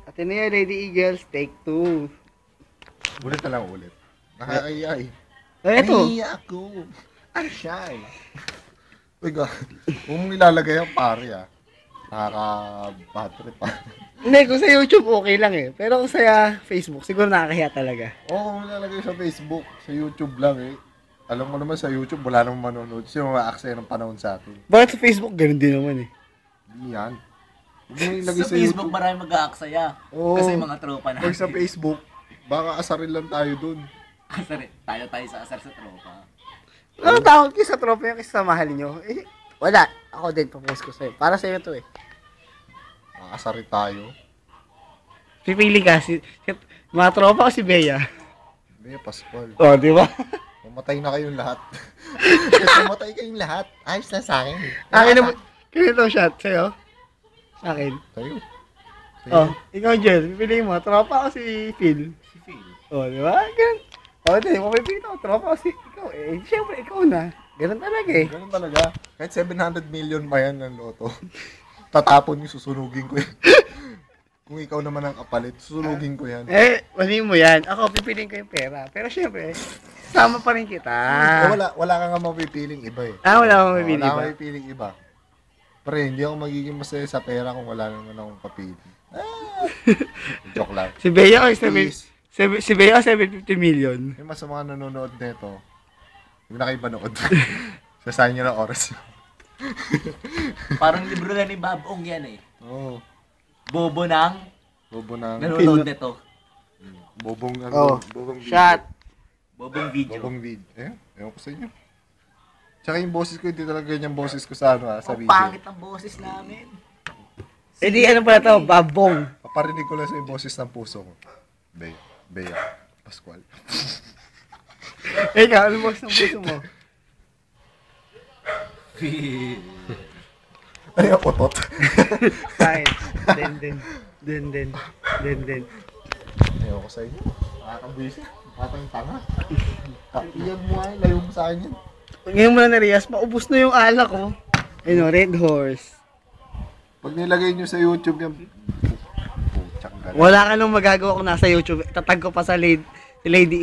Ateneo Lady Eagles, take 2. Ulit na lang ulit. Nakakaiya eh. Eto. Naiiya ako. I'm shy. Uy, God. Kung nilalagay ang pare nakaka-bad trip pa. Hindi, kung sa YouTube okay lang eh. Pero kung sa Facebook, siguro nakakahiya talaga. Oo, kung nilalagay sa Facebook, sa YouTube lang eh. Alam mo naman sa YouTube, wala namang manonood. Sino ma-access ng panahon sa atin? Bakit sa Facebook, ganun din naman eh. Hindi yan. Huwag mo ilagay Sa Facebook, marami mag-aaksaya. Oo. Kasi mga tropa natin. Pag sa Facebook, baka asarin lang tayo dun. Asar, tayo sa asar sa tropa. Ano tawag kayo sa tropa yung sa mahal nyo? Eh, wala. Ako din, papost ko sa'yo. Para sa'yo to eh. Asarin tayo. Pipili ka. Mga tropa ko si Bea. Bea Pascual. Oh, di ba? Mamatay na kayong lahat. Kasi mamatay kayong lahat. Ayos na sa akin. Akin naman. Ganito shot sa'yo. Sa akin. Sa'yo. Oh, ikaw Jel. Pipili mo. Tropa ko si Phil. Si Phil. Oh, di ba? Ganun. Oh, di. Mapipili ko. Tropa ko si ikaw eh. Siyempre, ikaw na. Ganun talaga eh. Ganun talaga. Kahit 700 million pa yan ng loto. Tatapon yung susunugin ko yan. Kung ikaw naman ang kapalit, susunugin ko yan. Eh, mali mo yan. Ako, pipiliin ko yung pera. Pero siyempre, sama pa rin kita. Wala ka nga mapipiling iba eh. Wala akong mapipili Wala ba? ka mapipiling iba. Pre, hindi ako magiging masaya sa pera kung wala naman akong papili. Joke lang. Si Bea ko, Please. si Bea 750 million. Yung mas mga nanonood nito, huwag na kayo manood. Sasayin nyo ng oras. Parang libro na ni Babong yan eh. Oo. Bobo ng Bobo ng... nanonood nito. Bobong Oh, bobong video. shot. Bobong video. Bobong video. Ewan ko sa inyo. Tsaka yung boses ko, hindi talaga ganyan boses ko sa sa Ang video. pangit ang boses namin. Eh di ano pala to? Babong. Paparinig ko lang sa yung boses ng puso ko. Bea. Pascual. Eh ikaw, ano boss ng puso mo? Ay, ang putot. Fine. Den. Ewan ko sa inyo. Nakakabisi. Nakakang tanga. Iyan mo ay, layo mo sa akin yan. Ngayon mo na na-reas, maubos na yung alak ko. Ayun, Red Horse. Pag nilagay nyo sa YouTube yan, puchang galing. Wala ka nang magagawa kung nasa YouTube. Tatag ko pa sa Lady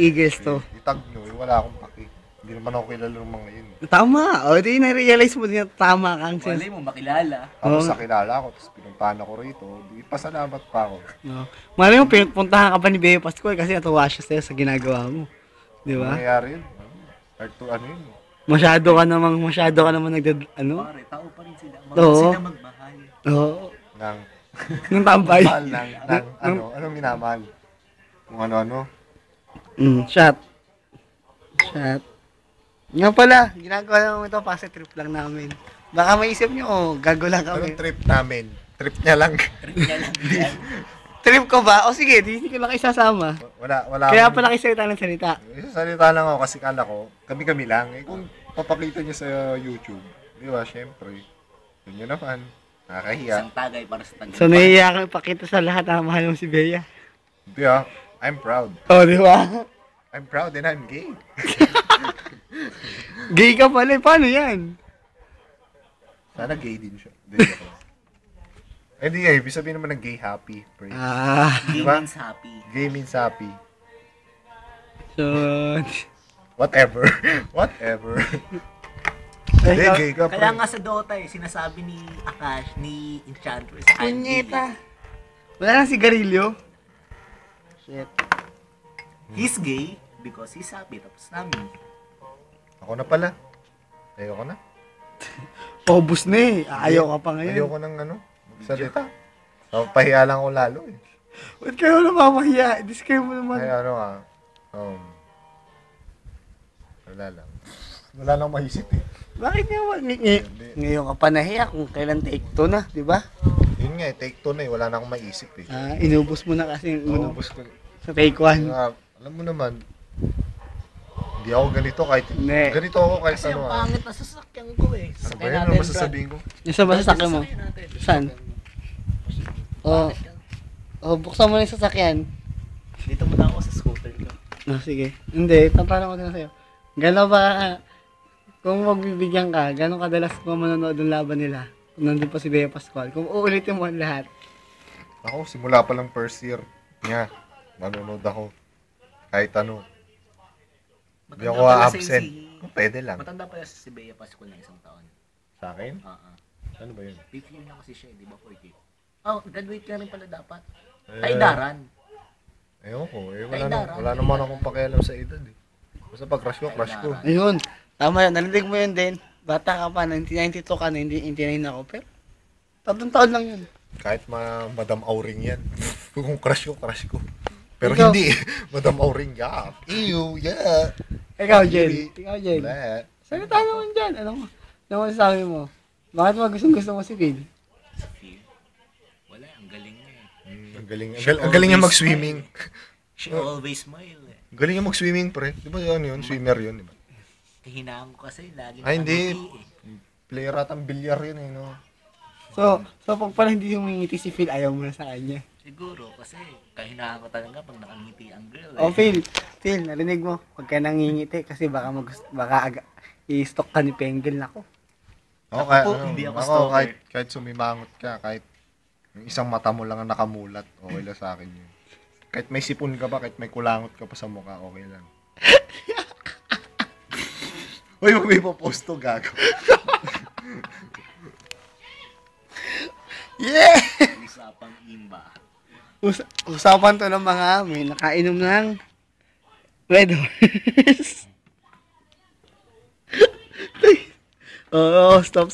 Eagles to. Itag nyo, wala akong paki. Hindi naman ako kilala ng mga yun. Tama. O, di na-realize mo din na tama kang Wala mo makilala. Tapos sa kilala ko, tapos pinuntahan ako rito, di pasalamat pa ako. No. Malay mo, puntahan ka pa ni Bea Pascual kasi natuwa siya sa'yo sa ginagawa mo. Di ba? Nangyayari yun. Hard to ano yun. Masyado ka namang ano? Pare, tao pa rin sila. Oo. Sila magmahal. Oo. Nang, Nung tambay. mahal ng anong minamahal? Kung ano-ano. Shot. Nga pala, ginagawa naman ito, pass trip lang namin. Baka maisip nyo, gago lang kami. Anong trip namin? Trip niya lang. Trip niya lang yan. Trip ko ba? O sige, di ko lang isasama. Wala. Kaya pala kayo salita ng salita. Isasalita lang ako kasi kala ko, kami-kami lang. Eh kung papakita niya sa YouTube, di ba, syempre, yun yun naman. Nakakahiya. Isang tagay para sa tagay. So, nahiya kang ipakita sa lahat na mahal mo si Bea. Di ba, I'm proud. O, di ba? I'm proud and I'm gay. Gay ka pala, paano yan? Sana gay din siya. Hindi nga, ibig sabihin naman ng gay happy. Pre. Gay Diba? means happy. Gay means happy. So, Whatever. Whatever. Hindi, gay ka, pre. Kaya nga sa Dota sinasabi ni Akash, ni Enchantress, I'm gay. punyeta. Wala na sigarilyo. Shit. He's gay because he's happy. Tapos namin. Ako na pala. Ayoko na. Obus na eh. Ayaw ka pa ngayon. Ayoko ng salita. So, pahiya lang ako lalo eh. Ba't kayo namamahiya? Discare mo naman. Ay, wala lang. Wala lang maisip eh. Bakit ngayon ka pa nahiya kung kailan take 2 na, di ba? Yun nga eh, take 2 na eh. Wala na akong maisip eh. Inubos mo na kasi yung Ubus ko. sa take 1. Alam mo naman, hindi ako ganito kahit, Hindi. ganito ako kahit Kasi ano ang ah. pangit na sasakyan ko eh. Ano ba Sasakyan yan? Ano natin, masasabihin ko? Yung sa sasakyan mo? Sasakyan natin. Saan? Oh, Bakit yan? buksan mo na yung sasakyan. Dito muna ako sa scooter ko. Sige. Hindi, tatanong ko din sa'yo. Gano'n ba, kung magbibigyan ka, gano'n kadalas mo manonood ng laban nila? Kung nandun pa si Bea Pascual. Kung uulitin mo ang lahat, Ako, simula pa lang first year niya, manonood ako. Kahit ano. Hindi ako absent. Pwede lang. Matanda pala si Bea Pascual ng isang taon. Sa akin? Oo. Ano ba yun? 5th year na kasi siya, di ba? 4th year. Oh, graduate ka rin pala dapat. Eh, Kay Daran. Ayoko. Kay Daran. Wala naman akong pakialam sa edad eh. Basta pag crush ko, crush ko. Ayun. Tama yun. Narinig mo yun din. Bata ka pa. 1992 ka na. Hindi 99 ako. Pero, 3 taon lang yun. Kahit Madam Auring yan. Kung crush ko, crush ko. Pero Ikaw? hindi. Madam Auring, yeah. Ew, yeah. Ikaw, Jen. Ikaw, Jen. Wala. Salita naman dyan. Ano masasabi mo? Bakit mo gusto mo si Phil? Phil. Wala, ang galing niya eh. Ang galing. Ang galing niya mag-swimming. She always smile eh. Ang galing niya mag-swimming, pre. Di ba yun? Swimmer yun, di ba? Kahinaan ko kasi, lagi Ay, hindi. nakangiti eh. Player at ang bilyar yun eh, no? So pag pala hindi humingiti si Phil, ayaw mo na sa kanya. Siguro, kasi kahinaan ko talaga pag nakangiti ang girl eh. Oh, Phil, narinig mo. Huwag ka nangingiti kasi baka i-stalk ka ni Penguin ako. Ako, kahit, po, hindi ako ako stalker. kahit sumimangot ka, kahit yung isang mata mo lang ang nakamulat, okay lang sa akin yun. Kahit may sipon ka pa, kahit may kulangot ka pa sa mukha, okay lang. Uy, wag may popost to, gago. Yeah! Usapang imba. Usapan to ng mga may nakainom ng Red Horse. Oo, stop.